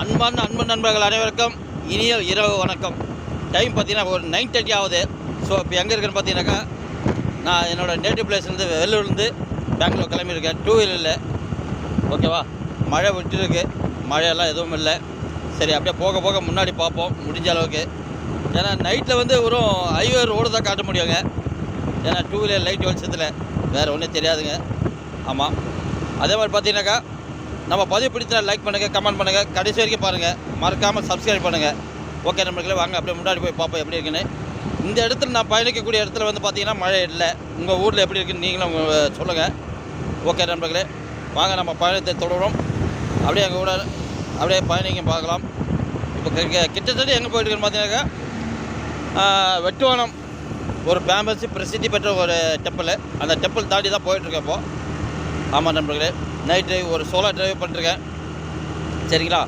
அன்பு நண்பர்கள் அனைவருக்கும் இனிய இரவு வணக்கம். டைம் பார்த்தீங்கன்னா ஒரு 9:30 ஆகுது. ஸோ இப்போ எங்கே இருக்குன்னு பார்த்தீங்கன்னாக்கா, நான் என்னோடய நேட்டிவ் பிளேஸ்லேருந்து வெள்ளூர்லேருந்து பெங்களூர் கிளம்பியிருக்கேன் 2 வீலரில். ஓகேவா, மழை விட்டுருக்கு, மழையெல்லாம் எதுவும் இல்லை. சரி, அப்படியே போக போக முன்னாடி பார்ப்போம் முடிஞ்ச அளவுக்கு. ஏன்னா நைட்டில் வந்து ஒரு ஹைவே ரோடு தான் காட்ட முடியுங்க. ஏன்னா 2 வீலர் லைட் வெளிச்சத்தில் வேறு ஒன்றும் தெரியாதுங்க. ஆமாம், அதே மாதிரி பார்த்தீங்கன்னாக்கா, நம்ம பதிவு பிடிச்சா லைக் பண்ணுங்கள், கமெண்ட் பண்ணுங்கள், கடைசி வரைக்கும் பாருங்கள், மறக்காமல் சப்ஸ்கிரைப் பண்ணுங்கள். ஓகே நண்பர்களே, வாங்க அப்படியே முன்னாடி போய் பார்ப்போம் எப்படி இருக்குன்னு. இந்த இடத்துல நான் பயணிக்கக்கூடிய இடத்துல வந்து பார்த்திங்கன்னா மழை இல்லை. உங்கள் ஊரில் எப்படி இருக்குன்னு நீங்களும் சொல்லுங்கள். ஓகே நண்பர்களே, வாங்க நம்ம பயணத்தை தொடரும். அப்படியே எங்கள் கூட அப்படியே பயணிக்க பார்க்கலாம். இப்போ கிட்டத்தட்ட எங்கே போயிட்டுருக்குன்னு பார்த்தீங்கன்னாக்கா, வெட்டுவானம் ஒரு ஃபேமஸ் பிரசித்தி பெற்ற ஒரு டெம்பிள். அந்த டெம்பிள் தாண்டி தான் போயிட்டுருக்கேன் இப்போது. ஆமாம் நண்பர்களே, நைட் டிரைவ் ஒரு சோலோ டிரைவ் பண்ணிருக்கேன். சரிங்களா,